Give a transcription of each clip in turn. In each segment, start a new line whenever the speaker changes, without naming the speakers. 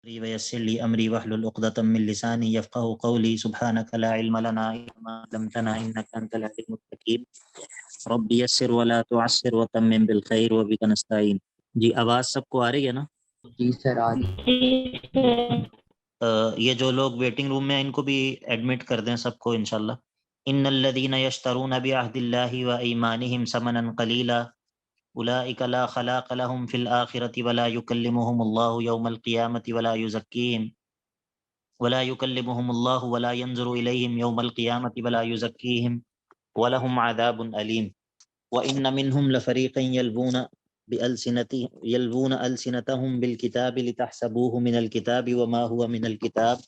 ويسر لي أمري واحلل عقدة من لساني يفقهوا قولي سبحانك لا علم لنا إلا ما علمتنا إنك أنت العليم الحكيم رب يسر ولا تعسر وتمم بالخير وبك نستعين. جی آواز سب کو آ رہی ہے نا؟
جی سر آ رہی.
یہ جو لوگ ویٹنگ روم میں ہیں ان کو بھی ایڈمٹ کر دیں سب کو انشاءاللہ. ان الذين يشترون بعهد الله وايمانهم ثمنا قليلا اولئك لا خلاق لهم في الاخره ولا يكلمهم الله يوم القيامه ولا يكلمهم الله ولا ينظر اليهم يوم القيامه ولا يزكيهم ولهم عذاب اليم. وان منهم لفريقا يلوون ألسنتهم بالكتاب لتحسبوه من الكتاب وما هو من الكتاب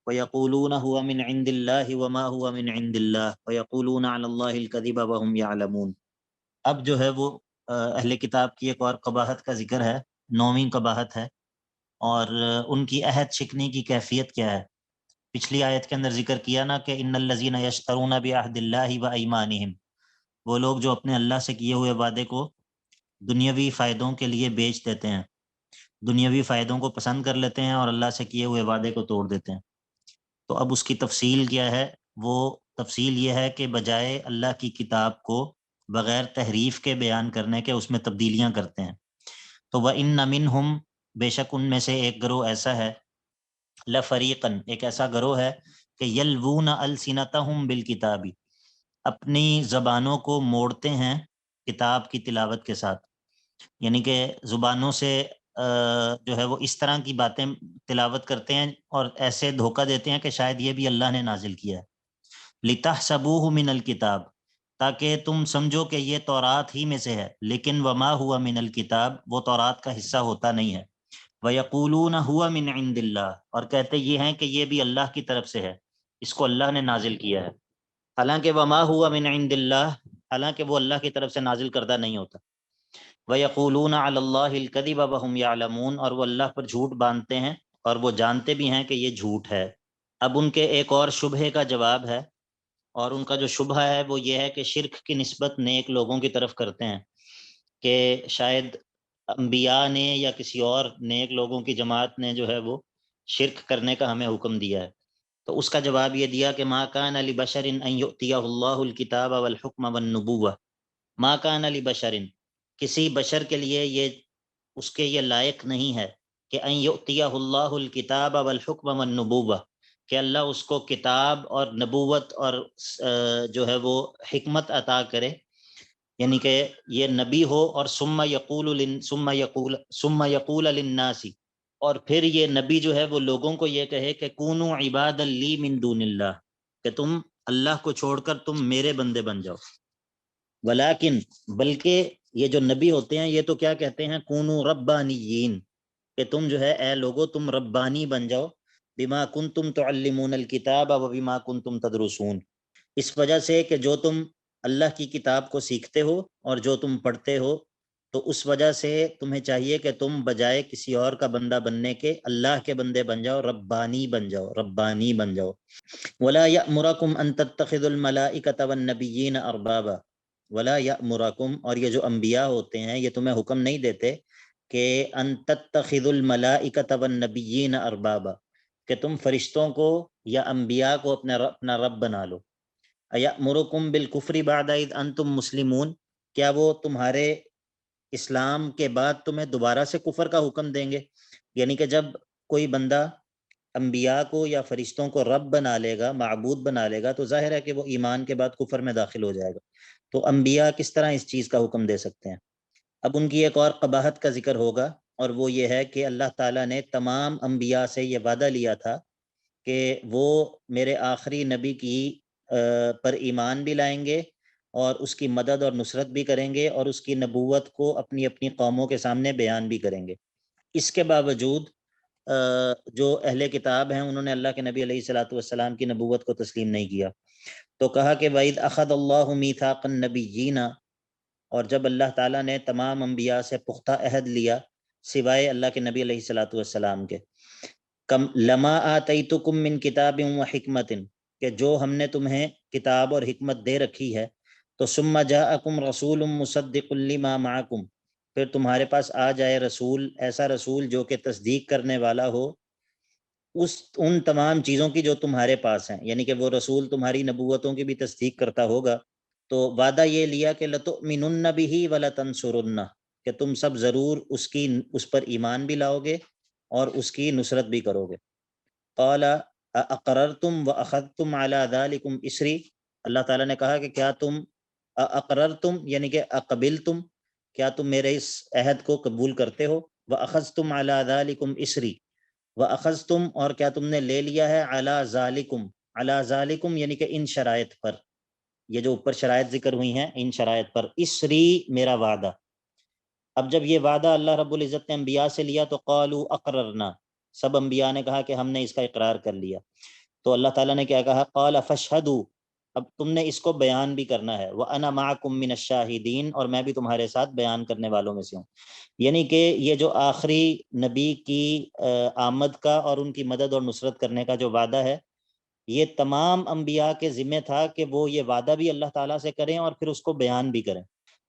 ويقولون هو من عند الله وما هو من عند الله ويقولون على الله الكذب وهم يعلمون. اب جو ہے وہ اہل کتاب کی ایک اور قباحت کا ذکر ہے، 9ویں قباحت ہے، اور ان کی عہد شکنی کی کیفیت کیا ہے. پچھلی آیت کے اندر ذکر کیا نا کہ ان الذین یشترون بعہد اللہ و ایمانہم، وہ لوگ جو اپنے اللہ سے کیے ہوئے وعدے کو دنیاوی فائدوں کے لیے بیچ دیتے ہیں، دنیاوی فائدوں کو پسند کر لیتے ہیں اور اللہ سے کیے ہوئے وعدے کو توڑ دیتے ہیں. تو اب اس کی تفصیل کیا ہے؟ وہ تفصیل یہ ہے کہ بجائے اللہ کی کتاب کو بغیر تحریف کے بیان کرنے کے اس میں تبدیلیاں کرتے ہیں. تو وَإِنَّ مِنْهُمْ، بے شک ان میں سے ایک گروہ ایسا ہے، لفریقاً، ایک ایسا گروہ ہے کہ یلوون السنتہم بالکتاب، اپنی زبانوں کو موڑتے ہیں کتاب کی تلاوت کے ساتھ، یعنی کہ زبانوں سے جو ہے وہ اس طرح کی باتیں تلاوت کرتے ہیں اور ایسے دھوکہ دیتے ہیں کہ شاید یہ بھی اللہ نے نازل کیا ہے. لِتَحْسَبُوهُ مِنَ الْكِتاب، تاکہ تم سمجھو کہ یہ تورات ہی میں سے ہے، لیکن وما ہوا من الکتاب، وہ تورات کا حصہ ہوتا نہیں ہے. وَيَقُولُونَ هُوَ مِنْ عِنْدِ اللَّهِ، اور کہتے یہ ہیں کہ یہ بھی اللہ کی طرف سے ہے، اس کو اللہ نے نازل کیا ہے، حالانکہ وما ہوا من عند اللہ، حالانکہ وہ اللہ کی طرف سے نازل کردہ نہیں ہوتا. وَيَقُولُونَ عَلَى اللَّهِ الْكَذِبَ وَهُمْ يَعْلَمُونَ، اور وہ اللہ پر جھوٹ باندھتے ہیں اور وہ جانتے بھی ہیں کہ یہ جھوٹ ہے. اب ان کے ایک اور شبہے کا جواب ہے، اور ان کا جو شبہ ہے وہ یہ ہے کہ شرک کی نسبت نیک لوگوں کی طرف کرتے ہیں کہ شاید انبیاء نے یا کسی اور نیک لوگوں کی جماعت نے جو ہے وہ شرک کرنے کا ہمیں حکم دیا ہے. تو اس کا جواب یہ دیا کہ ما کان لبشر ان یؤتیہ اللہ الکتاب والحکم والنبوہ، ما کان لبشر، کسی بشر کے لیے یہ اس کے یہ لائق نہیں ہے کہ ان یؤتیہ اللہ الکتاب والحکم والنبوہ، کہ اللہ اس کو کتاب اور نبوت اور جو ہے وہ حکمت عطا کرے، یعنی کہ یہ نبی ہو اور ثم یقول للناس، اور پھر یہ نبی جو ہے وہ لوگوں کو یہ کہے کہ کونوا عبادا لی من دون اللہ، کہ تم اللہ کو چھوڑ کر تم میرے بندے بن جاؤ. ولیکن، بلکہ یہ جو نبی ہوتے ہیں یہ تو کیا کہتے ہیں، کونوا ربانیین، کہ تم جو ہے اے لوگو تم ربانی بن جاؤ، بما کنتم تعلمون الکتاب وبما کنتم تدرسون، اس وجہ سے کہ جو تم اللہ کی کتاب کو سیکھتے ہو اور جو تم پڑھتے ہو، تو اس وجہ سے تمہیں چاہیے کہ تم بجائے کسی اور کا بندہ بننے کے اللہ کے بندے بن جاؤ، ربانی بن جاؤ، ربانی بن جاؤ. ولا یأمرکم ان تتخذوا الملائکۃ والنبیین اربابا، ولا یأمرکم، اور یہ جو انبیاء ہوتے ہیں یہ تمہیں حکم نہیں دیتے کہ ان تتخذوا الملائکۃ والنبیین اربابا، کہ تم فرشتوں کو یا انبیاء کو اپنا رب بنا لو. ایأمرکم بالکفر بعد اذ انتم مسلمون، کیا وہ تمہارے اسلام کے بعد تمہیں دوبارہ سے کفر کا حکم دیں گے؟ یعنی کہ جب کوئی بندہ انبیاء کو یا فرشتوں کو رب بنا لے گا، معبود بنا لے گا، تو ظاہر ہے کہ وہ ایمان کے بعد کفر میں داخل ہو جائے گا. تو انبیاء کس طرح اس چیز کا حکم دے سکتے ہیں؟ اب ان کی ایک اور قباحت کا ذکر ہوگا، اور وہ یہ ہے کہ اللہ تعالیٰ نے تمام انبیاء سے یہ وعدہ لیا تھا کہ وہ میرے آخری نبی کی پر ایمان بھی لائیں گے اور اس کی مدد اور نصرت بھی کریں گے اور اس کی نبوت کو اپنی اپنی قوموں کے سامنے بیان بھی کریں گے. اس کے باوجود جو اہل کتاب ہیں انہوں نے اللہ کے نبی علیہ الصلاۃ والسلام کی نبوت کو تسلیم نہیں کیا. تو کہا کہ وَإِذْ أَخَذَ اللَّهُ مِيثَاقَ النَّبِيِّينَ، اور جب اللہ تعالیٰ نے تمام انبیاء سے پختہ عہد لیا سوائے اللہ کے نبی علیہ الصلاۃ والسلام کے، لما آتیتکم من کتاب و حکمت، کہ جو ہم نے تمہیں کتاب اور حکمت دے رکھی ہے، تو ثم جاءکم رسول مصدق لما معکم، پھر تمہارے پاس آ جائے رسول، ایسا رسول جو کہ تصدیق کرنے والا ہو ان تمام چیزوں کی جو تمہارے پاس ہیں، یعنی کہ وہ رسول تمہاری نبوتوں کی بھی تصدیق کرتا ہوگا، تو وعدہ یہ لیا کہ لَتُؤْمِنُنَّ بِهِ وَلَتَنْصُرُنَّهُ، کہ تم سب ضرور اس پر ایمان بھی لاؤ گے اور اس کی نصرت بھی کرو گے۔ قال اقررتم واخذتم على ذلكم اسری، اللہ تعالیٰ نے کہا کہ کیا تم اقررتم یعنی کہ اقبلتم، کیا تم میرے اس عہد کو قبول کرتے ہو، واخذتم على ذلكم اسری، واخذتم اور کیا تم نے لے لیا ہے علی ذالکم یعنی کہ ان شرائط پر، یہ جو اوپر شرائط ذکر ہوئی ہیں ان شرائط پر، اسری میرا وعدہ۔ اب جب یہ وعدہ اللہ رب العزت نے انبیاء سے لیا تو قالوا اقررنا، سب انبیاء نے کہا کہ ہم نے اس کا اقرار کر لیا۔ تو اللہ تعالیٰ نے کیا کہا، قال فاشہدوا، اب تم نے اس کو بیان بھی کرنا ہے، وَأَنَا مَعَكُم مِّنَ الشَّاهِدِينَ، اور میں بھی تمہارے ساتھ بیان کرنے والوں میں سے ہوں۔ یعنی کہ یہ جو آخری نبی کی آمد کا اور ان کی مدد اور نصرت کرنے کا جو وعدہ ہے، یہ تمام انبیاء کے ذمہ تھا کہ وہ یہ وعدہ بھی اللہ تعالیٰ سے کریں اور پھر اس کو بیان بھی کریں۔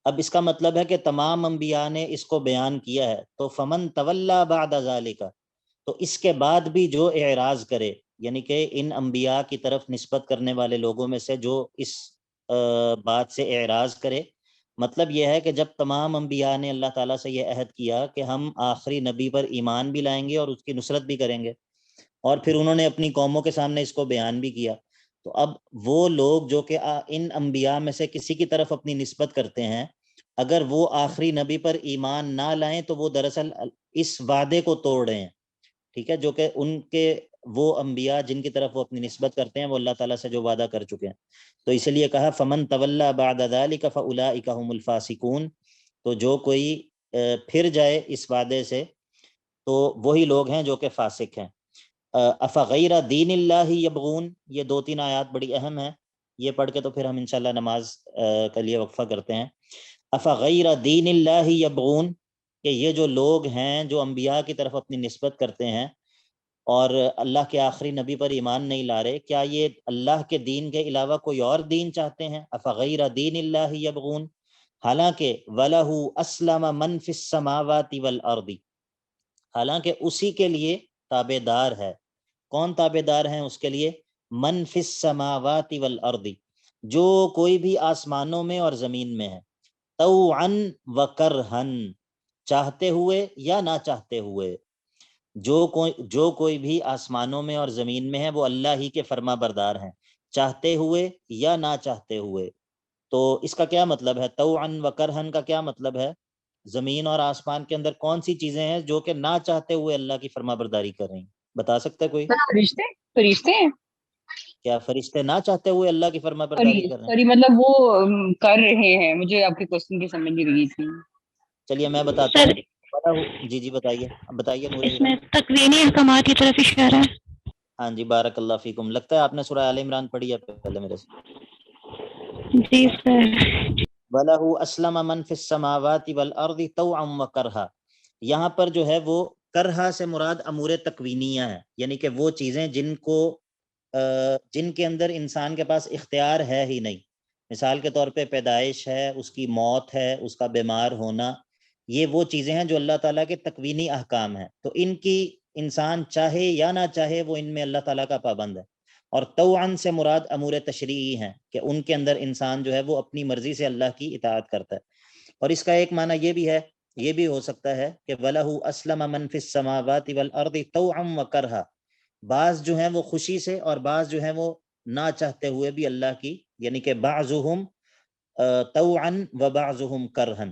اب اس کا مطلب ہے کہ تمام انبیاء نے اس کو بیان کیا ہے، تو فمن تولی بعد ذالک، تو اس کے بعد بھی جو اعراض کرے، یعنی کہ ان انبیاء کی طرف نسبت کرنے والے لوگوں میں سے جو اس بات سے اعراض کرے، مطلب یہ ہے کہ جب تمام انبیاء نے اللہ تعالیٰ سے یہ عہد کیا کہ ہم آخری نبی پر ایمان بھی لائیں گے اور اس کی نصرت بھی کریں گے، اور پھر انہوں نے اپنی قوموں کے سامنے اس کو بیان بھی کیا، تو اب وہ لوگ جو کہ ان انبیاء میں سے کسی کی طرف اپنی نسبت کرتے ہیں، اگر وہ آخری نبی پر ایمان نہ لائیں تو وہ دراصل اس وعدے کو توڑ رہے ہیں، ٹھیک ہے، جو کہ ان کے وہ انبیاء جن کی طرف وہ اپنی نسبت کرتے ہیں وہ اللہ تعالیٰ سے جو وعدہ کر چکے ہیں۔ تو اس لیے کہا فمن تولی بعد ذلک فاولئک هم الفاسقون، تو جو کوئی پھر جائے اس وعدے سے تو وہی لوگ ہیں جو کہ فاسق ہیں۔ افغیر دین اللہ یبغون، یہ 2-3 آیات بڑی اہم ہیں، یہ پڑھ کے تو پھر ہم انشاءاللہ نماز کے لیے وقفہ کرتے ہیں۔ افغیر دین اللہ یبغون، کہ یہ جو لوگ ہیں جو انبیاء کی طرف اپنی نسبت کرتے ہیں اور اللہ کے آخری نبی پر ایمان نہیں لا رہے، کیا یہ اللہ کے دین کے علاوہ کوئی اور دین چاہتے ہیں؟ افغیر دین اللہ یبغون، حالانکہ وَلَهُ أَسْلَمَ مَنْ فِي السَّمَاوَاتِ وَالْأَرْضِ، حالانکہ اسی کے لیے تابع دار ہے، کون تابع دار ہیں اس کے لیے؟ من فی السماوات والارض، جو کوئی بھی آسمانوں میں اور زمین میں ہے، طوعا وکرہا، چاہتے ہوئے یا نہ چاہتے ہوئے، جو کوئی بھی آسمانوں میں اور زمین میں ہے وہ اللہ ہی کے فرما بردار ہیں، چاہتے ہوئے یا نہ چاہتے ہوئے۔ تو اس کا کیا مطلب ہے؟ طوعا وکرہا کا کیا مطلب ہے؟ زمین اور آسمان کے اندر کون سی چیزیں ہیں جو کہ نہ چاہتے ہوئے اللہ کی فرما برداری کر رہی ہیں؟ بتا سکتا ہے کوئی؟
فرشتے ہیں،
کیا فرشتے نہ چاہتے ہوئے اللہ کی فرما برداری کر رہے ہیں؟
سوری مطلب وہ کر رہے ہیں، مجھے آپ کے کوسچن کی سمجھ نہیں لگی تھی۔
چلیے میں بتاتا
سر
ہوں۔ جی بتائیے، اب بتائیے نور
اس
ہیرا۔
میں تکوینی احکامات کی طرف اشارہ ہے۔
ہاں جی، بارک اللہ فیکم، لگتا ہے آپ نے سورہ آل عمران پڑھی ہے پہلے میرے سے۔
جی سر۔
وَلَهُ أَسْلَمَ مَنْ فِي السَّمَاوَاتِ وَالْأَرْضِ طَوْعًا وَكَرْهًا، یہاں پر جو ہے وہ کرہا سے مراد امور تکوینیہ ہیں، یعنی کہ وہ چیزیں جن کے اندر انسان کے پاس اختیار ہے ہی نہیں، مثال کے طور پہ پیدائش ہے، اس کی موت ہے، اس کا بیمار ہونا، یہ وہ چیزیں ہیں جو اللہ تعالیٰ کے تکوینی احکام ہیں، تو ان کی انسان چاہے یا نہ چاہے وہ ان میں اللہ تعالیٰ کا پابند ہے۔ اور طوعاً سے مراد امور تشریعی ہیں کہ ان کے اندر انسان جو ہے وہ اپنی مرضی سے اللہ کی اطاعت کرتا ہے۔ اور اس کا ایک معنی یہ بھی ہے، یہ بھی ہو سکتا ہے کہ وَلَهُ أَسْلَمَ مَنْ فِي السَّمَاوَاتِ وَالْأَرْضِ طَوْعًا وَكَرْهًا، بعض جو ہیں وہ خوشی سے اور بعض جو ہیں وہ نہ چاہتے ہوئے بھی اللہ کی، یعنی کہ بعضهم طوعاً وبعضهم كرها۔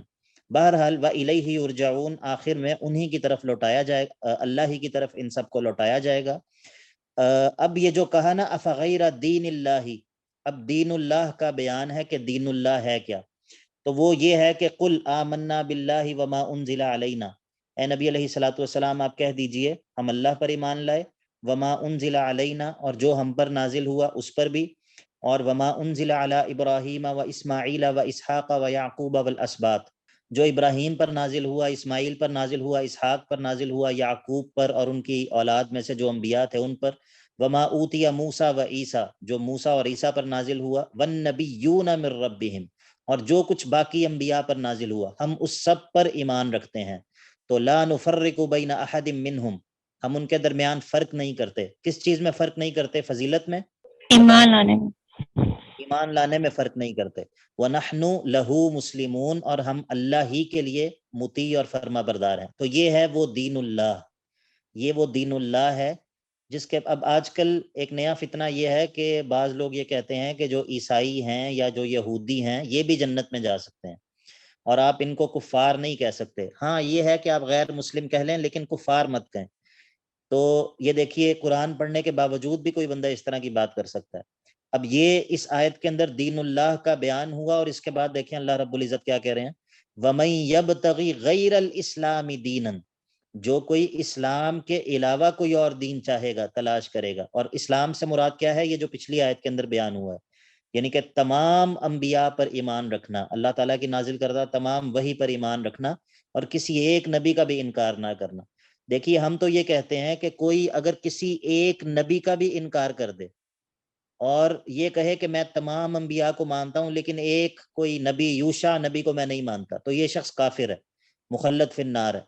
بہرحال وَإِلَيْهِ يُرْجَعُونَ، آخر میں انہی کی طرف لوٹایا جائے، اللہ ہی کی طرف ان سب کو لوٹایا جائے گا۔ اب یہ جو کہا نا افغیر دین اللہ، اب دین اللہ کا بیان ہے کہ دین اللہ ہے کیا، تو وہ یہ ہے کہ قل آمنا باللہ وما انزل علینا، اے نبی علیہ الصلوۃ والسلام آپ کہہ دیجئے ہم اللہ پر ایمان لائے، وما انزل علینا اور جو ہم پر نازل ہوا اس پر بھی، اور وما انزل علی ابراہیم و اسماعیل و اسحاق و یعقوب والاسباط، جو ابراہیم پر نازل ہوا، اسماعیل پر نازل ہوا، اسحاق پر نازل ہوا، یعقوب پر اور ان کی اولاد میں سے جو انبیاء تھے ان پر، وما اوتی موسیٰ و عیسیٰ، جو موسیٰ اور عیسیٰ پر نازل ہوا، والنبیون من ربہم، اور جو کچھ باقی انبیاء پر نازل ہوا ہم اس سب پر ایمان رکھتے ہیں، تو لا نفرق بین احد منہم، ہم ان کے درمیان فرق نہیں کرتے. کس چیز میں فرق نہیں کرتے؟ فضیلت میں،
ایمان لانے میں.
ایمان لانے میں فرق نہیں کرتے. وَنَحْنُ لَهُ مُسْلِمُونَ، اور ہم اللہ ہی کے لیے مطیع اور فرما بردار ہیں. تو یہ ہے وہ دین اللہ، یہ وہ دین اللہ ہے جس کے اب آج کل ایک نیا فتنہ یہ ہے کہ بعض لوگ یہ کہتے ہیں کہ جو عیسائی ہیں یا جو یہودی ہیں یہ بھی جنت میں جا سکتے ہیں، اور آپ ان کو کفار نہیں کہہ سکتے. ہاں یہ ہے کہ آپ غیر مسلم کہہ لیں لیکن کفار مت کہیں. تو یہ دیکھیے قرآن پڑھنے کے باوجود بھی کوئی بندہ اس طرح کی بات کر سکتا ہے. اب یہ اس آیت کے اندر دین اللہ کا بیان ہوا، اور اس کے بعد دیکھیں اللہ رب العزت کیا کہہ رہے ہیں، وَمَن يَبْتَغِ غَيْرَ الْإِسْلَامِ دِينًا، جو کوئی اسلام کے علاوہ کوئی اور دین چاہے گا، تلاش کرے گا. اور اسلام سے مراد کیا ہے؟ یہ جو پچھلی آیت کے اندر بیان ہوا ہے، یعنی کہ تمام انبیاء پر ایمان رکھنا، اللہ تعالیٰ کی نازل کردہ تمام وحی پر ایمان رکھنا، اور کسی ایک نبی کا بھی انکار نہ کرنا. دیکھیے ہم تو یہ کہتے ہیں کہ کوئی اگر کسی ایک نبی کا بھی انکار کر دے اور یہ کہے کہ میں تمام انبیاء کو مانتا ہوں لیکن ایک کوئی نبی یوشع نبی کو میں نہیں مانتا، تو یہ شخص کافر ہے، مخلد فی النار ہے.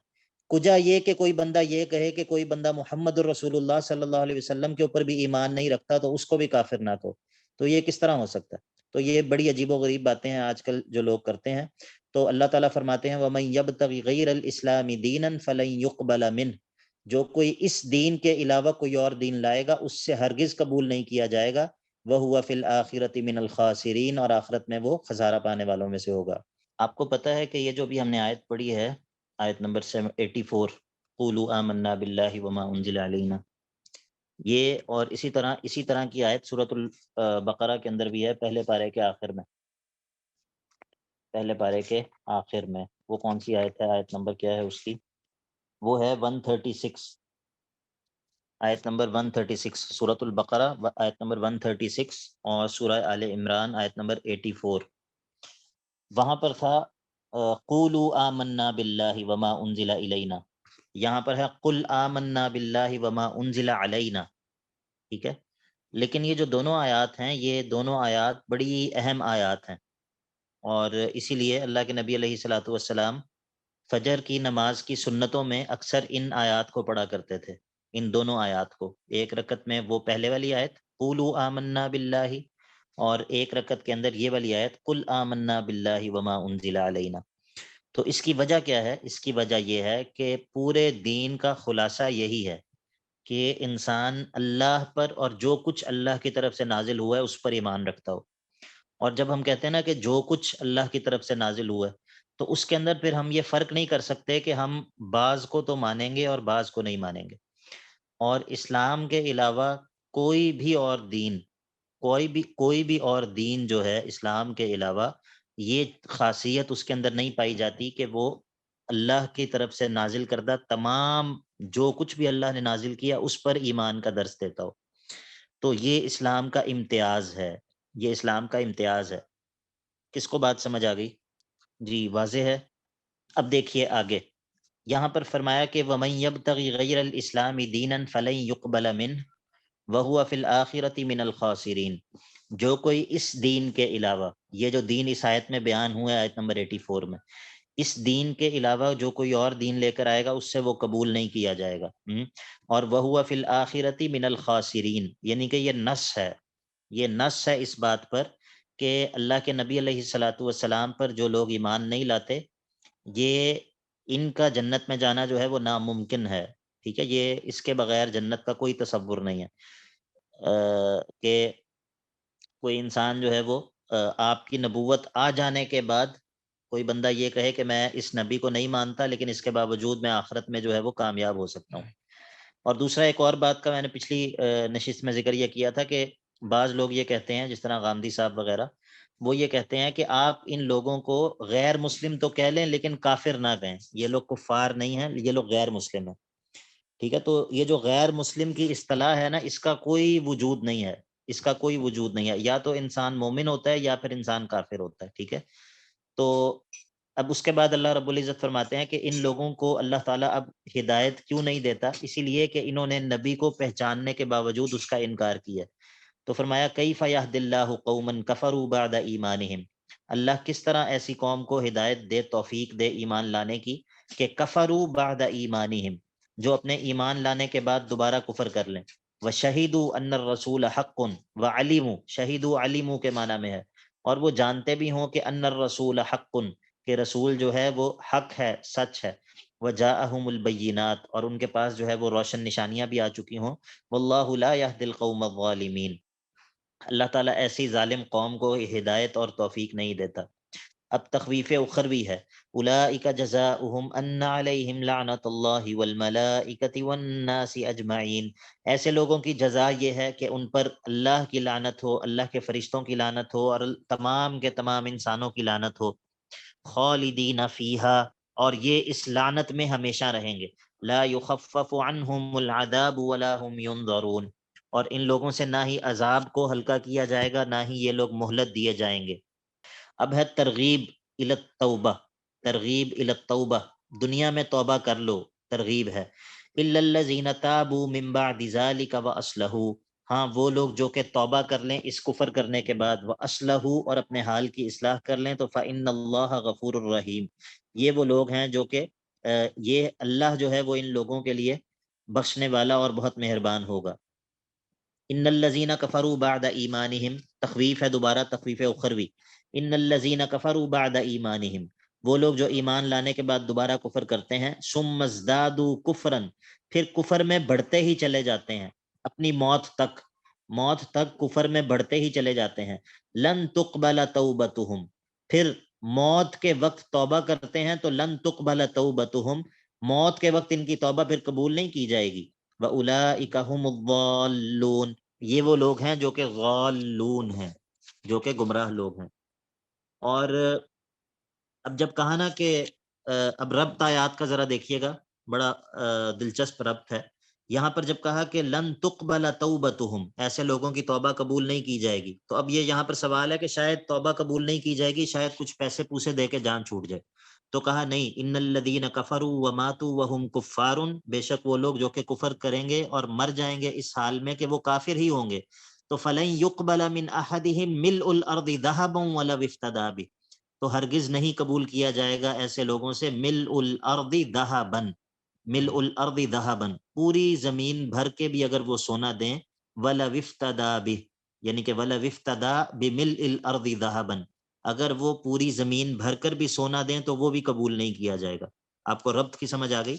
کجا یہ کہ کوئی بندہ یہ کہے کہ کوئی بندہ محمد الرسول اللہ صلی اللہ علیہ وسلم کے اوپر بھی ایمان نہیں رکھتا تو اس کو بھی کافر نہ کہو، تو یہ کس طرح ہو سکتا ہے؟ تو یہ بڑی عجیب و غریب باتیں ہیں آج کل جو لوگ کرتے ہیں. تو اللہ تعالیٰ فرماتے ہیں وَمَن يَبْتَغِ غَيْرَ الْإِسْلَامِ دِينًا فَلَن يُقْبَلَ مِنْهُ، جو کوئی اس دین کے علاوہ کوئی اور دین لائے گا اس سے ہرگز قبول نہیں کیا جائے گا. وَهُوَ فِي الْآخِرَةِ مِنَ الْخَاسِرِينَ، اور آخرت میں وہ خسارہ پانے والوں میں سے ہوگا. آپ کو پتہ ہے کہ یہ جو بھی ہم نے آیت پڑھی ہے، آیت نمبر 84، قُولُوا آمَنَّا بِاللَّهِ وَمَا أُنزِلَ عَلَيْنَا، یہ اور اسی طرح کی آیت سورۃ البقرہ کے اندر بھی ہے، پہلے پارے کے آخر میں. پہلے پارے کے آخر میں وہ کون سی آیت ہے؟ آیت نمبر کیا ہے اس کی؟ وہ ہے 136، آیت نمبر 136 سورۃ البقرہ، آیت نمبر 136، اور سورہ آل عمران آیت نمبر 84. وہاں پر تھا قولوا آمنا باللہ وما انزل الینا، یہاں پر ہے قل آمنا باللہ وما انزل علینا. ٹھیک ہے، لیکن یہ جو دونوں آیات ہیں یہ دونوں آیات بڑی اہم آیات ہیں، اور اسی لیے اللہ کے نبی علیہ الصلوۃ والسلام فجر کی نماز کی سنتوں میں اکثر ان آیات کو پڑھا کرتے تھے، ان دونوں آیات کو. ایک رکعت میں وہ پہلے والی آیت قولوا آمنا باللہ، اور ایک رکعت کے اندر یہ والی آیت قل آمنا باللہ وما انزل علینا. تو اس کی وجہ کیا ہے؟ اس کی وجہ یہ ہے کہ پورے دین کا خلاصہ یہی ہے کہ انسان اللہ پر اور جو کچھ اللہ کی طرف سے نازل ہوا ہے اس پر ایمان رکھتا ہو. اور جب ہم کہتے ہیں نا کہ جو کچھ اللہ کی طرف سے نازل ہوا ہے، تو اس کے اندر پھر ہم یہ فرق نہیں کر سکتے کہ ہم بعض کو تو مانیں گے اور بعض کو نہیں مانیں گے. اور اسلام کے علاوہ کوئی بھی اور دین، کوئی بھی اور دین جو ہے اسلام کے علاوہ، یہ خاصیت اس کے اندر نہیں پائی جاتی کہ وہ اللہ کی طرف سے نازل کردہ تمام جو کچھ بھی اللہ نے نازل کیا اس پر ایمان کا درس دیتا ہو. تو یہ اسلام کا امتیاز ہے، یہ اسلام کا امتیاز ہے. کس کو بات سمجھ آ گئی؟ جی واضح ہے. اب دیکھیے آگے یہاں پر فرمایا کہ وَمَن يَبْتَغِ غَيْرَ الْإِسْلَامِ دِينًا فَلَن يُقْبَلَ مِنْهُ وَهُوَ فِي الْآخِرَةِ مِنَ الْخَاسِرِينَ. جو کوئی اس دین کے علاوہ، یہ جو دین اس آیت میں بیان ہوا ہے آیت نمبر 84 میں، اس دین کے علاوہ جو کوئی اور دین لے کر آئے گا اس سے وہ قبول نہیں کیا جائے گا. اور وَهُوَ فِي الْآخِرَةِ مِنَ الْخَاسِرِينَ، یعنی کہ یہ نص ہے، یہ نص ہے اس بات پر کہ اللہ کے نبی علیہ الصلوۃ والسلام پر جو لوگ ایمان نہیں لاتے، یہ ان کا جنت میں جانا جو ہے وہ ناممکن ہے. ٹھیک ہے، یہ اس کے بغیر جنت کا کوئی تصور نہیں ہے کہ کوئی انسان جو ہے وہ آپ کی نبوت آ جانے کے بعد کوئی بندہ یہ کہے کہ میں اس نبی کو نہیں مانتا لیکن اس کے باوجود میں آخرت میں جو ہے وہ کامیاب ہو سکتا ہوں. اور دوسرا ایک اور بات کا میں نے پچھلی نشست میں ذکر یہ کیا تھا کہ بعض لوگ یہ کہتے ہیں، جس طرح غامدی صاحب وغیرہ، وہ یہ کہتے ہیں کہ آپ ان لوگوں کو غیر مسلم تو کہہ لیں لیکن کافر نہ کہیں، یہ لوگ کفار نہیں ہیں، یہ لوگ غیر مسلم ہیں. ٹھیک ہے، تو یہ جو غیر مسلم کی اصطلاح ہے نا، اس کا کوئی وجود نہیں ہے، اس کا کوئی وجود نہیں ہے. یا تو انسان مومن ہوتا ہے یا پھر انسان کافر ہوتا ہے. ٹھیک ہے، تو اب اس کے بعد اللہ رب العزت فرماتے ہیں کہ ان لوگوں کو اللہ تعالیٰ اب ہدایت کیوں نہیں دیتا؟ اسی لیے کہ انہوں نے نبی کو پہچاننے کے باوجود اس کا انکار کیا. تو فرمایا کیف یہد اللہ قوما کفروا بعد ایمانہم، اللہ کس طرح ایسی قوم کو ہدایت دے، توفیق دے ایمان لانے کی، کہ کفروا بعد ایمانہم، جو اپنے ایمان لانے کے بعد دوبارہ کفر کر لیں. وَشَهِدُوا أَنَّ الرَّسُولَ حَقٌّ وَعَلِمُوا، شہیدو علموا کے معنی میں ہے، اور وہ جانتے بھی ہوں کہ ان الرسول حق، کہ رسول جو ہے وہ حق ہے، سچ ہے. وجاءہم البینات، اور ان کے پاس جو ہے وہ روشن نشانیاں بھی آ چکی ہوں. واللہ لا یہدی القوم الظالمین، اللہ تعالیٰ ایسی ظالم قوم کو ہدایت اور توفیق نہیں دیتا. اب تخویف اخروی ہے. اولئک جزاؤہم ان علیہم لعنت اللہ والملائکۃ والناس اجمعین، ایسے لوگوں کی جزا یہ ہے کہ ان پر اللہ کی لعنت ہو، اللہ کے فرشتوں کی لعنت ہو، اور تمام کے تمام انسانوں کی لعنت ہو. خالدین فیہا، اور یہ اس لعنت میں ہمیشہ رہیں گے. لا یخفف عنہم العذاب ولا هم ینظرون، اور ان لوگوں سے نہ ہی عذاب کو ہلکا کیا جائے گا، نہ ہی یہ لوگ مہلت دیے جائیں گے. اب ہے ترغیب الی التوبہ، ترغیب الی التوبہ، دنیا میں توبہ کر لو، ترغیب ہے. الا الذین تابوا من بعد ذلک واصلحوا، ہاں وہ لوگ جو کہ توبہ کر لیں اس کفر کرنے کے بعد، واصلحوا، اور اپنے حال کی اصلاح کر لیں، تو فإن اللہ غفور الرحیم، یہ وہ لوگ ہیں جو کہ یہ اللہ جو ہے وہ ان لوگوں کے لیے بخشنے والا اور بہت مہربان ہوگا. ان الذین کفروا بعد ایمانہم، تخویف ہے دوبارہ، تخویف اخروی. ان الذین کفروا بعد ایمانہم، وہ لوگ جو ایمان لانے کے بعد دوبارہ کفر کرتے ہیں. ثم ازدادوا کفرا، پھر کفر میں بڑھتے ہی چلے جاتے ہیں اپنی موت تک، موت تک کفر میں بڑھتے ہی چلے جاتے ہیں. لن تقبل توبتہم، پھر موت کے وقت توبہ کرتے ہیں تو لن تقبل توبتہم، موت کے وقت ان کی توبہ پھر قبول نہیں کی جائے گی. وَأُولَئِكَ هُمُ الضَّالُّونَ، یہ وہ لوگ ہیں جو کہ غالون ہیں، جو کہ گمراہ لوگ ہیں. اور اب جب کہا نا کہ اب ربط آیات کا ذرا دیکھیے گا، بڑا دلچسپ ربط ہے. یہاں پر جب کہا کہ لن تقبل توبتہم، ایسے لوگوں کی توبہ قبول نہیں کی جائے گی، تو اب یہ یہاں پر سوال ہے کہ شاید توبہ قبول نہیں کی جائے گی، شاید کچھ پیسے پوسے دے کے جان چھوٹ جائے. تو کہا نہیں، ان الذین کفروا وماتوا وهم کفار، بے شک وہ لوگ جو کہ کفر کریں گے اور مر جائیں گے اس حال میں کہ وہ کافر ہی ہوں گے. تو فلن يقبل من احدهم ملء الارض ذهبا ولو افتدى به، تو ہرگز نہیں قبول کیا جائے گا ایسے لوگوں سے ملء الارض ذهبا، ملء الارض ذهبا، پوری زمین بھر کے بھی اگر وہ سونا دیں، ولو افتدى به، یعنی کہ ولو افتدى بملء الارض ذهبا، اگر وہ پوری زمین بھر کر بھی سونا دیں تو وہ بھی قبول نہیں کیا جائے گا. آپ کو ربط کی سمجھ آ گئی؟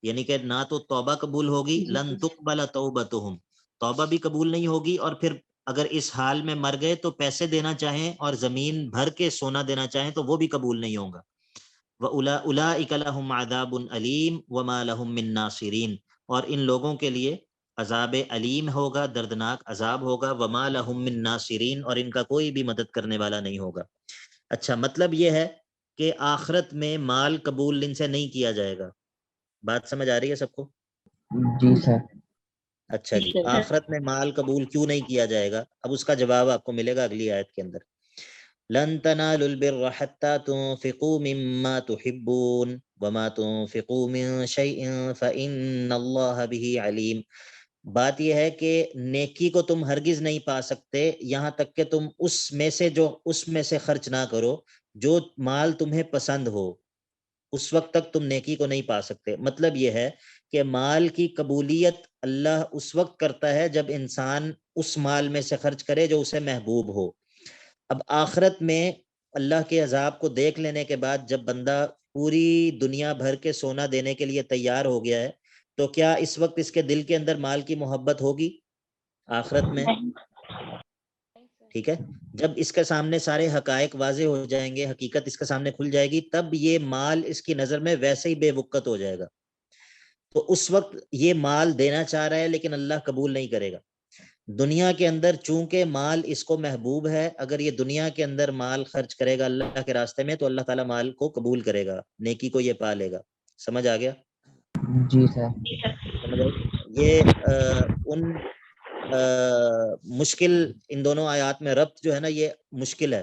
یعنی کہ نہ تو توبہ قبول ہوگی،
جی
لن
سر.
تقبل توبتہم، توبہ بھی قبول نہیں ہوگی، اور پھر اگر اس حال میں مر گئے تو پیسے دینا چاہیں اور زمین بھر کے سونا دینا چاہیں تو وہ بھی قبول نہیں ہوگا. وَأُولَئِكَ لَهُمْ عَذَابٌ أَلِيمٌ وَمَا لَهُم مِّن نَّاصِرِينَ، اور ان لوگوں کے لیے عذاب علیم ہوگا، دردناک عذاب ہوگا. وَمَا لَهُم مِّن نَّاصِرِينَ، اور ان کا کوئی بھی مدد کرنے والا نہیں ہوگا. اچھا، مطلب یہ ہے کہ آخرت میں مال قبول ان سے نہیں کیا جائے گا. بات سمجھ آ رہی ہے سب کو؟
جی سر.
اچھا جی،
جی سر.
آخرت میں مال قبول کیوں نہیں کیا جائے گا؟ اب اس کا جواب آپ کو ملے گا اگلی آیت کے اندر. لن تنالوا البر حتى تنفقوا مما تحبون وما تنفقوا من شيء فإن الله به عليم. بات یہ ہے کہ نیکی کو تم ہرگز نہیں پا سکتے یہاں تک کہ تم اس میں سے خرچ نہ کرو جو مال تمہیں پسند ہو، اس وقت تک تم نیکی کو نہیں پا سکتے. مطلب یہ ہے کہ مال کی قبولیت اللہ اس وقت کرتا ہے جب انسان اس مال میں سے خرچ کرے جو اسے محبوب ہو. اب آخرت میں اللہ کے عذاب کو دیکھ لینے کے بعد جب بندہ پوری دنیا بھر کے سونا دینے کے لیے تیار ہو گیا ہے، تو کیا اس وقت اس کے دل کے اندر مال کی محبت ہوگی آخرت میں؟ ٹھیک ہے، جب اس کے سامنے سارے حقائق واضح ہو جائیں گے، حقیقت اس کے سامنے کھل جائے گی، تب یہ مال اس کی نظر میں ویسے ہی بے وقت ہو جائے گا. تو اس وقت یہ مال دینا چاہ رہا ہے لیکن اللہ قبول نہیں کرے گا. دنیا کے اندر چونکہ مال اس کو محبوب ہے، اگر یہ دنیا کے اندر مال خرچ کرے گا اللہ کے راستے میں تو اللہ تعالیٰ مال کو قبول کرے گا، نیکی کو یہ پا لے گا. سمجھ آ گیا؟
جی سر.
سمجھ آئی؟ یہ ان مشکل ان دونوں آیات میں ربط جو ہے نا یہ مشکل ہے،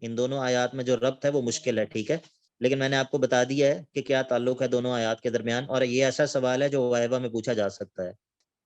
ان دونوں آیات میں جو ربط ہے وہ مشکل ہے. ٹھیک ہے، لیکن میں نے آپ کو بتا دیا ہے کہ کیا تعلق ہے دونوں آیات کے درمیان، اور یہ ایسا سوال ہے جو وائبہ میں پوچھا جا سکتا ہے.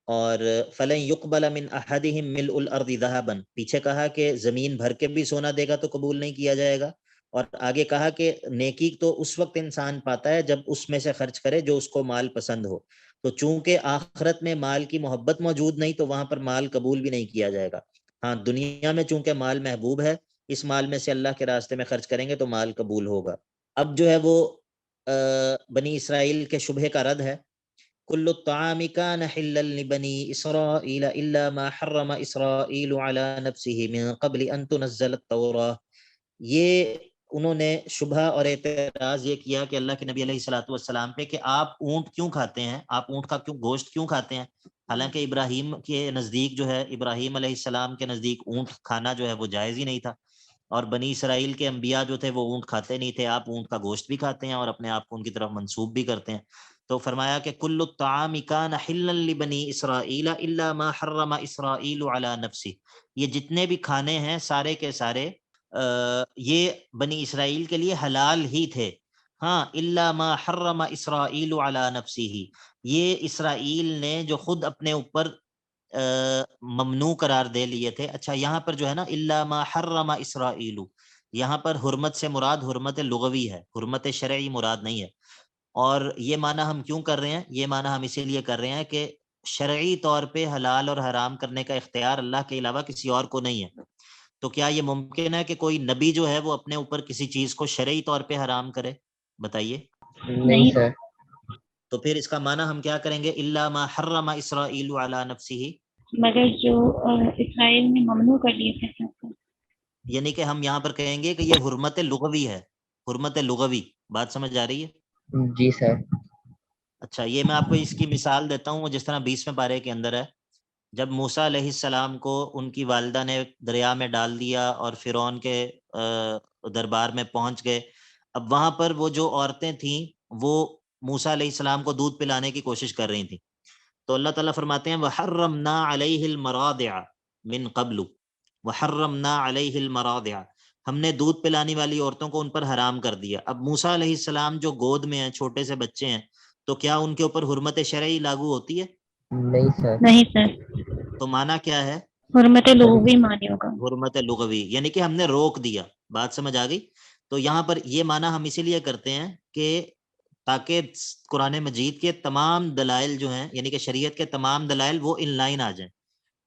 اور فلن يقبل من احدهم ملء الارض ذهبا، پیچھے کہا کہ زمین بھر کے بھی سونا دے گا تو قبول نہیں کیا جائے گا، اور آگے کہا کہ نیکی تو اس وقت انسان پاتا ہے جب اس میں سے خرچ کرے جو اس کو مال پسند ہو. تو چونکہ آخرت میں مال کی محبت موجود نہیں تو وہاں پر مال قبول بھی نہیں کیا جائے گا. ہاں دنیا میں چونکہ مال محبوب ہے، اس مال میں سے اللہ کے راستے میں خرچ کریں گے تو مال قبول ہوگا. اب جو ہے وہ بنی اسرائیل کے شبہ کا رد ہے. کل الطعام کان حلا لبنی اسرائیل الا ما حرم اسرائیل علی نفسه من قبل ان تنزل التوراۃ. یہ انہوں نے شبہ اور اعتراض یہ کیا کہ اللہ کے نبی علیہ الصلوۃ والسلام پہ کہ آپ اونٹ کیوں کھاتے ہیں، آپ اونٹ کا کیوں گوشت کیوں کھاتے ہیں، حالانکہ ابراہیم کے نزدیک جو ہے، ابراہیم علیہ السلام کے نزدیک اونٹ کھانا جو ہے وہ جائز ہی نہیں تھا، اور بنی اسرائیل کے انبیاء جو تھے وہ اونٹ کھاتے نہیں تھے، آپ اونٹ کا گوشت بھی کھاتے ہیں اور اپنے آپ کو ان کی طرف منسوب بھی کرتے ہیں. تو فرمایا کہ کل الطعام کان حلا لبنی اسرائیل الا ما حرم اسرائیل علی نفسه. یہ جتنے بھی کھانے ہیں سارے کے سارے یہ بنی اسرائیل کے لیے حلال ہی تھے. ہاں الا ما حرم اسرائیل علی نفسه، یہ اسرائیل نے جو خود اپنے اوپر ممنوع قرار دے لیے تھے. اچھا یہاں پر جو ہے نا الا ما حرم اسرائیل، یہاں پر حرمت سے مراد حرمت لغوی ہے، حرمت شرعی مراد نہیں ہے. اور یہ معنی ہم کیوں کر رہے ہیں؟ یہ معنی ہم اسی لیے کر رہے ہیں کہ شرعی طور پہ حلال اور حرام کرنے کا اختیار اللہ کے علاوہ کسی اور کو نہیں ہے. تو کیا یہ ممکن ہے کہ کوئی نبی جو ہے وہ اپنے اوپر کسی چیز کو شرعی طور پہ حرام کرے؟ بتائیے.
نہیں سر.
تو پھر اس کا معنی ہم کیا کریں گے؟ الا ما حرم اسرائیل علی نفسه،
مگر جو اسرائیل نے ممنوع کر لیے تھے.
یعنی کہ ہم یہاں پر کہیں گے کہ یہ حرمت لغوی ہے، حرمت لغوی. بات سمجھ آ رہی ہے؟
جی سر.
اچھا یہ میں آپ کو اس کی مثال دیتا ہوں، جس طرح 20ویں پارے کے اندر ہے. جب موسیٰ علیہ السلام کو ان کی والدہ نے دریا میں ڈال دیا اور فرعون کے دربار میں پہنچ گئے، اب وہاں پر وہ جو عورتیں تھیں وہ موسیٰ علیہ السلام کو دودھ پلانے کی کوشش کر رہی تھیں. تو اللہ تعالیٰ فرماتے ہیں وَحَرَّمْنَا عَلَيْهِ الْمَرَاضِعَ مِن قَبْلُ، وَحَرَّمْنَا عَلَيْهِ الْمَرَاضِعَ، ہم نے دودھ پلانے والی عورتوں کو ان پر حرام کر دیا. اب موسیٰ علیہ السلام جو گود میں ہیں، چھوٹے سے بچے ہیں، تو کیا ان کے اوپر حرمت شرعی لاگو ہوتی ہے؟
نہیں سر.
نہیں سر،
تو معنی کیا ہے؟
حرمت لغوی معنی ہوگا.
حرمت لغوی، یعنی کہ ہم نے روک دیا. بات سمجھ آ گئی؟ تو یہاں پر یہ معنی ہم اسی لیے کرتے ہیں کہ تاکہ قرآن مجید کے تمام دلائل جو ہیں، یعنی کہ شریعت کے تمام دلائل وہ ان لائن آ جائیں.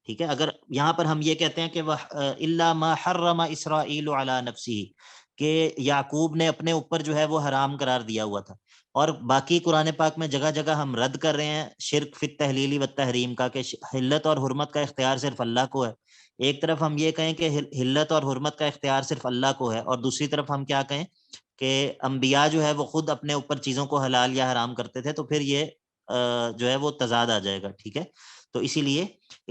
ٹھیک ہے؟ اگر یہاں پر ہم یہ کہتے ہیں کہ الا ما حرم اسرائیل علی نفسه، کہ یعقوب نے اپنے اوپر جو ہے وہ حرام قرار دیا ہوا تھا، اور باقی قرآن پاک میں جگہ جگہ ہم رد کر رہے ہیں شرک فی التحلیل و تحریم کا، کہ حلت اور حرمت کا اختیار صرف اللہ کو ہے. ایک طرف ہم یہ کہیں کہ حلت اور حرمت کا اختیار صرف اللہ کو ہے، اور دوسری طرف ہم کیا کہیں کہ انبیاء جو ہے وہ خود اپنے اوپر چیزوں کو حلال یا حرام کرتے تھے، تو پھر یہ جو ہے وہ تضاد آ جائے گا. ٹھیک ہے؟ تو اسی لیے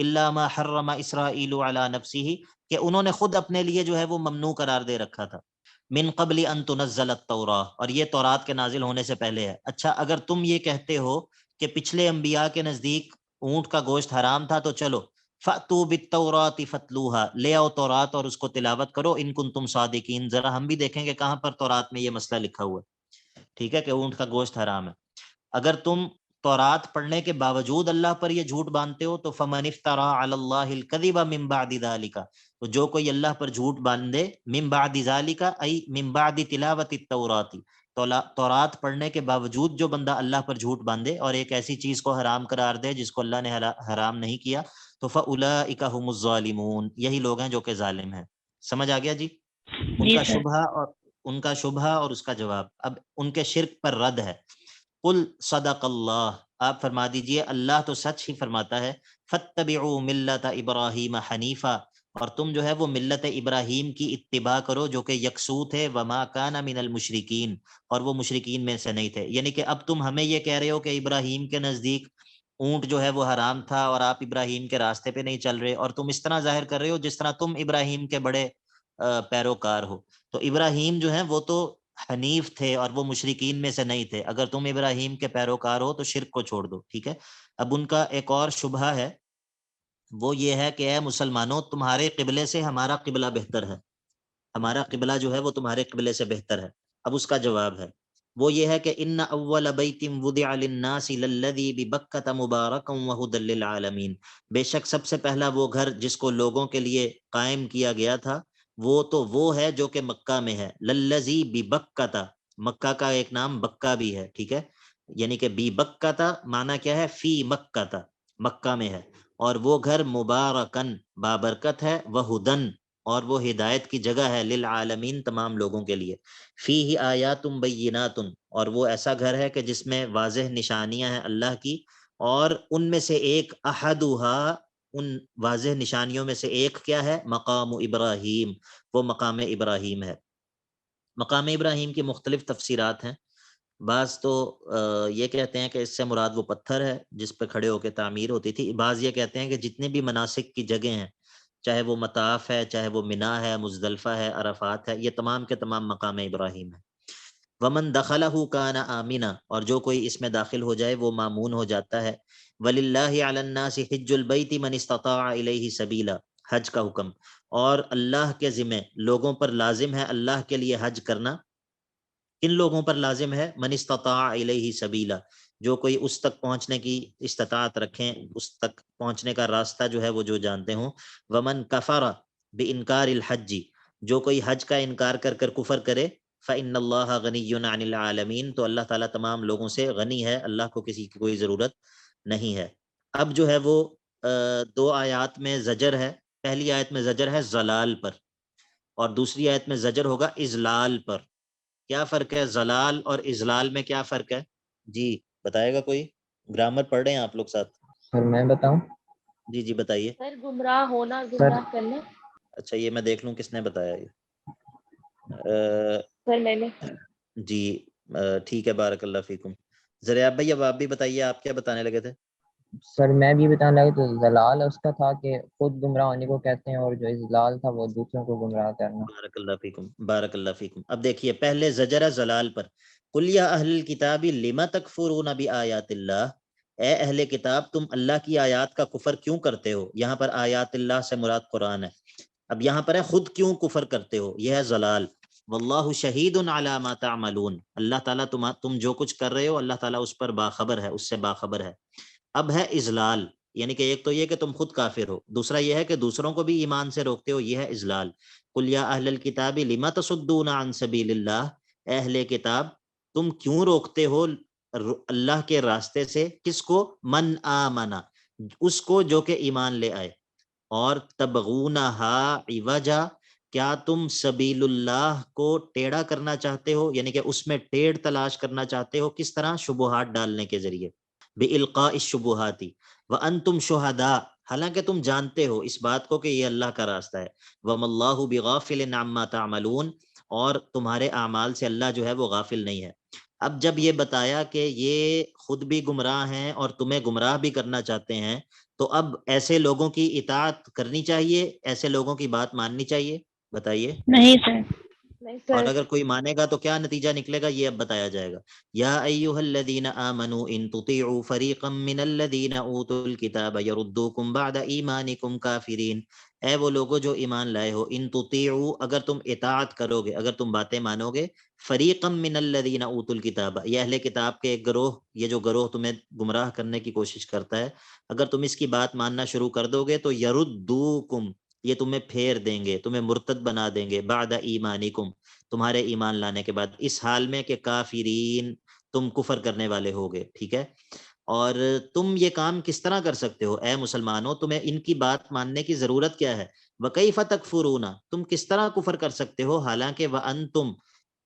الا ما حرم اسرائیل علی نفسه، کہ انہوں نے خود اپنے لیے جو ہے وہ ممنوع قرار دے رکھا تھا. من قبل ان تنزل التوراۃ، اور یہ تورات کے نازل ہونے سے پہلے ہے. اچھا اگر تم یہ کہتے ہو کہ پچھلے انبیاء کے نزدیک اونٹ کا گوشت حرام تھا، تو چلو فَأْتُوا بِالتَّوْرَاةِ فَاتْلُوهَا، لے آؤ تورات اور اس کو تلاوت کرو، ان کنتم صادقین. ذرا ہم بھی دیکھیں کہ کہاں پر تورات میں یہ مسئلہ لکھا ہوا ہے. ٹھیک ہے کہ اونٹ کا گوشت حرام ہے. اگر تم تورات پڑھنے کے باوجود اللہ پر یہ جھوٹ باندھتے ہو تو فَمَنِ افْتَرَىٰ عَلَى اللَّهِ الْكَذِبَ مِن بَعْدِ ذَلِكَ، تو جو کوئی اللہ پر جھوٹ باندھے، من بعد ذالک ای من بعد تلاوت التوراۃ، تورات پڑھنے کے باوجود جو بندہ اللہ پر جھوٹ باندھے اور ایک ایسی چیز کو حرام قرار دے جس کو اللہ نے حرام نہیں کیا، تو فاولئک هم الظالمون، یہی لوگ ہیں جو کہ ظالم ہیں. سمجھ آ گیا جی؟ ان
جی
کا
سر.
شبہ اور اس کا جواب. اب ان کے شرک پر رد ہے. قل صدق اللہ، آپ فرما دیجئے اللہ تو سچ ہی فرماتا ہے. فاتبعوا ملت ابراہیم حنیفا، اور تم جو ہے وہ ملت ابراہیم کی اتباع کرو جو کہ یکسو تھے، وما کان من المشرکین، اور وہ مشرکین میں سے نہیں تھے. یعنی کہ اب تم ہمیں یہ کہہ رہے ہو کہ ابراہیم کے نزدیک اونٹ جو ہے وہ حرام تھا اور آپ ابراہیم کے راستے پہ نہیں چل رہے، اور تم اس طرح ظاہر کر رہے ہو جس طرح تم ابراہیم کے بڑے پیروکار ہو. تو ابراہیم جو ہیں وہ تو حنیف تھے اور وہ مشرکین میں سے نہیں تھے. اگر تم ابراہیم کے پیروکار ہو تو شرک کو چھوڑ دو. ٹھیک ہے؟ اب ان کا ایک اور شبہ ہے، وہ یہ ہے کہ اے مسلمانوں، تمہارے قبلے سے ہمارا قبلہ بہتر ہے، ہمارا قبلہ جو ہے وہ تمہارے قبلے سے بہتر ہے. اب اس کا جواب ہے، وہ یہ ہے کہ ان اول بیت وضع للناس للذی ببکۃ مبارکا وہدی للعالمین، بے شک سب سے پہلا وہ گھر جس کو لوگوں کے لیے قائم کیا گیا تھا وہ تو وہ ہے جو کہ مکہ میں ہے، للذی ببکہ، مکہ کا ایک نام بکہ بھی ہے، ٹھیک ہے، یعنی کہ بی بکہ معنی کیا ہے، فی مکہ، مکہ میں ہے، اور وہ گھر مبارکن بابرکت ہے، وہدن اور وہ ہدایت کی جگہ ہے، للعالمین تمام لوگوں کے لیے، فیہ آیات بینات، اور وہ ایسا گھر ہے کہ جس میں واضح نشانیاں ہیں اللہ کی، اور ان میں سے ایک احدھا، ان واضح نشانیوں میں سے ایک کیا ہے، مقام ابراہیم، وہ مقام ابراہیم ہے۔ مقام ابراہیم کی مختلف تفسیرات ہیں، بعض تو یہ کہتے ہیں کہ اس سے مراد وہ پتھر ہے جس پہ کھڑے ہو کے تعمیر ہوتی تھی، بعض یہ کہتے ہیں کہ جتنے بھی مناسک کی جگہ ہیں، چاہے وہ مطاف ہے، چاہے وہ منی ہے، مزدلفہ ہے، عرفات ہے، یہ تمام کے تمام مقام ابراہیم ہے۔ ومن دخلہ کان آمنا، اور جو کوئی اس میں داخل ہو جائے وہ مامون ہو جاتا ہے۔ وللہ علی الناس حج البیت من استطاع الیہ سبیلا، حج کا حکم، اور اللہ کے ذمہ لوگوں پر لازم ہے اللہ کے لیے حج کرنا، کن لوگوں پر لازم ہے، من استطاع الیہ سبیلا، جو کوئی اس تک پہنچنے کی استطاعت رکھیں، اس تک پہنچنے کا راستہ جو ہے وہ جو جانتے ہوں۔ ومن کفر بانکار الحج، جو کوئی حج کا انکار کر کر کفر کرے، فإن اللہ غنی عن العالمین، تو اللہ تعالیٰ تمام لوگوں سے غنی ہے، اللہ کو کسی کی کوئی ضرورت نہیں ہے۔ اب جو ہے وہ دو آیات میں زجر ہے، پہلی آیت میں زجر ہے زلال پر، اور دوسری آیت میں زجر ہوگا اذلال پر۔ کیا فرق ہے زلال اور اذلال میں، کیا فرق ہے؟ جی بتائے گا کوئی؟ گرامر پڑھ رہے ہیں آپ لوگ ساتھ؟
سر میں بتاؤں؟
جی جی بتائیے۔
سر گمراہ ہونا،
سر
گمراہ کرنا۔
اچھا یہ میں دیکھ لوں کس نے بتایا یہ۔
سر میں نے۔
جی ٹھیک ہے، بارک اللہ فیکم۔ زریاب بھائی اب آپ بھی بتائیے، آپ کیا بتانے لگے تھے؟
سر میں بھی بتانے لگا تو زلال اس کا تھا کہ خود گمراہ ہونے کو کہتے ہیں، اور جو اضلال تھا وہ دوسروں کو گمراہ کرنا۔
بارک اللہ فیکم، بارک اللہ فیکم۔ اب دیکھیے پہلے زجر زلال پر، قل یا اہل الکتاب لم تکفرون بآیات اللہ، اے اہل کتاب تم اللہ کی آیات کا کفر کیوں کرتے ہو؟ یہاں پر آیات اللہ سے مراد قرآن ہے، اب یہاں پر ہے خود کیوں کفر کرتے ہو، یہ ہے زلال۔ واللہ شہید علی ما تعملون، اللہ تعالیٰ تم جو کچھ کر رہے ہو اللہ تعالیٰ اس پر باخبر ہے، اس سے باخبر ہے۔ اب ہے اذلال، یعنی کہ ایک تو یہ کہ تم خود کافر ہو، دوسرا یہ ہے کہ دوسروں کو بھی ایمان سے روکتے ہو، یہ ہے اذلال۔ قل یا اہل الکتاب لم تصدون عن سبیل اللہ، اے اہل کتاب تم کیوں روکتے ہو اللہ کے راستے سے، کس کو؟ من آمنا، اس کو جو کہ ایمان لے آئے، اور تبغونہا عوجا، کیا تم سبیل اللہ کو ٹیڑھا کرنا چاہتے ہو، یعنی کہ اس میں ٹیڑھ تلاش کرنا چاہتے ہو، کس طرح؟ شبہات ڈالنے کے ذریعے، بِإِلْقَاءِ الشُّبُهَاتِ وَأَنْتُمْ شُهَدَاء، حالانکہ تم جانتے ہو اس بات کو کہ یہ اللہ کا راستہ ہے، وَمَا اللَّهُ بِغَافِلٍ عَمَّا تَعْمَلُونَ، اور تمہارے اعمال سے اللہ جو ہے وہ غافل نہیں ہے۔ اب جب یہ بتایا کہ یہ خود بھی گمراہ ہیں اور تمہیں گمراہ بھی کرنا چاہتے ہیں، تو اب ایسے لوگوں کی اطاعت کرنی چاہیے، ایسے لوگوں کی بات ماننی چاہیے؟ بتائیے۔
نہیں سر۔
نہیں
اور
سر۔
اگر کوئی مانے گا تو کیا نتیجہ نکلے گا یہ اب بتایا جائے گا۔ یا ایھا الذین آمنوا ان تطیعوا فریقا من الذین اوتوا الکتاب یردوکم بعد ایمانکم کافرین، اے وہ لوگوں جو ایمان لائے ہو، ان تطیعوا، اگر تم اطاعت کرو گے، اگر تم باتیں مانو گے، فریقا من الذین اوتوا الکتاب، یہ اہل کتاب کے ایک گروہ، یہ جو گروہ تمہیں گمراہ کرنے کی کوشش کرتا ہے، اگر تم اس کی بات ماننا شروع کر دو گے تو یردوکم، یہ تمہیں پھیر دیں گے، تمہیں مرتد بنا دیں گے، بعد ایمانکم، تمہارے ایمان لانے کے بعد، اس حال میں کہ کافرین، تم کفر کرنے والے ہوگے، ٹھیک ہے۔ اور تم یہ کام کس طرح کر سکتے ہو اے مسلمانوں؟ تمہیں ان کی بات ماننے کی ضرورت کیا ہے؟ وَكَيْفَ تَكْفُرُونَ، تم کس طرح کفر کر سکتے ہو، حالانکہ وَأَنْتُمْ،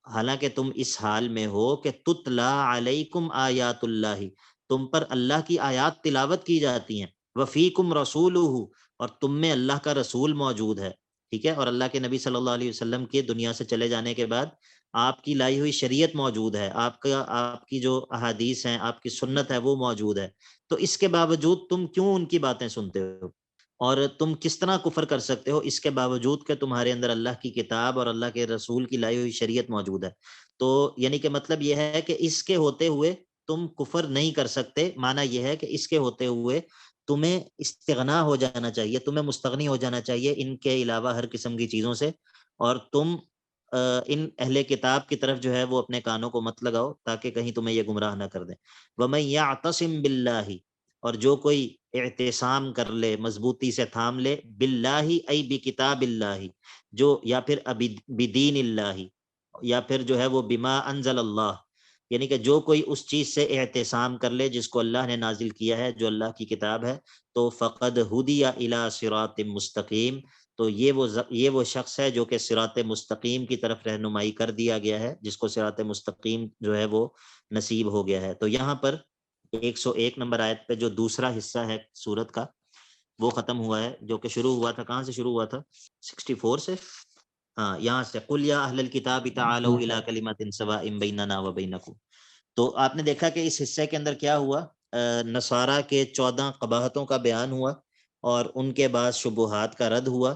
حالانکہ تم اس حال میں ہو کہ تُتْلَى عَلَيْكُمْ آیات اللہ، تم پر اللہ کی آیات تلاوت کی جاتی ہیں، وَفِيكُمْ رَسُولُهُ، اور تم میں اللہ کا رسول موجود ہے، ٹھیک ہے، اور اللہ کے نبی صلی اللہ علیہ وسلم کے دنیا سے چلے جانے کے بعد آپ کی لائی ہوئی شریعت موجود ہے، آپ کی جو احادیث ہیں، آپ کی سنت ہے وہ موجود ہے، تو اس کے باوجود تم کیوں ان کی باتیں سنتے ہو؟ اور تم کس طرح کفر کر سکتے ہو اس کے باوجود کہ تمہارے اندر اللہ کی کتاب اور اللہ کے رسول کی لائی ہوئی شریعت موجود ہے؟ تو یعنی کہ مطلب یہ ہے کہ اس کے ہوتے ہوئے تم کفر نہیں کر سکتے، معنی یہ ہے کہ اس کے ہوتے ہوئے تمہیں استغنا ہو جانا چاہیے، تمہیں مستغنی ہو جانا چاہیے ان کے علاوہ ہر قسم کی چیزوں سے، اور تم ان اہل کتاب کی طرف جو ہے وہ اپنے کانوں کو مت لگاؤ تاکہ کہیں تمہیں یہ گمراہ نہ کر دیں۔ وَمَن يَعْتَصِم بِاللَّهِ، اور جو کوئی اعتصام کر لے، مضبوطی سے تھام لے، باللہ ای بکتاب اللہ، جو یا پھر بدین اللہ یا پھر جو ہے وہ بما انزل اللہ، یعنی کہ جو کوئی اس چیز سے اعتصام کر لے جس کو اللہ نے نازل کیا ہے، جو اللہ کی کتاب ہے، تو فقد ہدی الی صراط مستقیم، تو یہ وہ شخص ہے جو کہ صراط مستقیم کی طرف رہنمائی کر دیا گیا ہے، جس کو صراط مستقیم جو ہے وہ نصیب ہو گیا ہے۔ تو یہاں پر 101 نمبر آیت پہ جو دوسرا حصہ ہے سورت کا وہ ختم ہوا ہے، جو کہ شروع ہوا تھا، کہاں سے شروع ہوا تھا؟ 64 سے، ہاں یہاں سے قل یا اہل الکتاب تعالوا الی کلمۃ سواء بیننا وبینکم۔ تو آپ نے دیکھا کہ اس حصے کے اندر کیا ہوا، نصارہ کے 14 قباحتوں کا بیان ہوا اور ان کے بعد شبہات کا رد ہوا،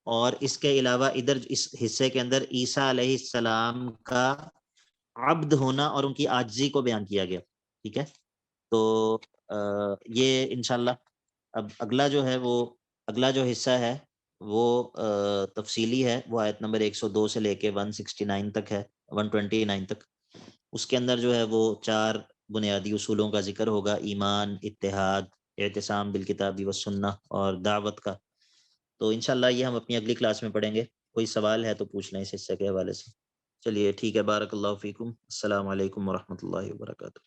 اور اس کے علاوہ ادھر اس حصے کے اندر عیسیٰ علیہ السلام کا عبد ہونا اور ان کی عاجزی کو بیان کیا گیا، ٹھیک ہے۔ تو یہ انشاءاللہ اب اگلا جو حصہ ہے وہ تفصیلی ہے، وہ آیت نمبر 102 سے لے کے 169 تک ہے، 129 تک۔ اس کے اندر جو ہے وہ 4 بنیادی اصولوں کا ذکر ہوگا، ایمان، اتحاد، اعتصام بالکتاب والسنہ اور دعوت کا۔ تو انشاءاللہ یہ ہم اپنی اگلی کلاس میں پڑھیں گے۔ کوئی سوال ہے تو پوچھ لیں اس حصے کے حوالے سے۔ چلیے ٹھیک ہے، بارک اللہ فیکم، السلام علیکم ورحمۃ اللہ وبرکاتہ۔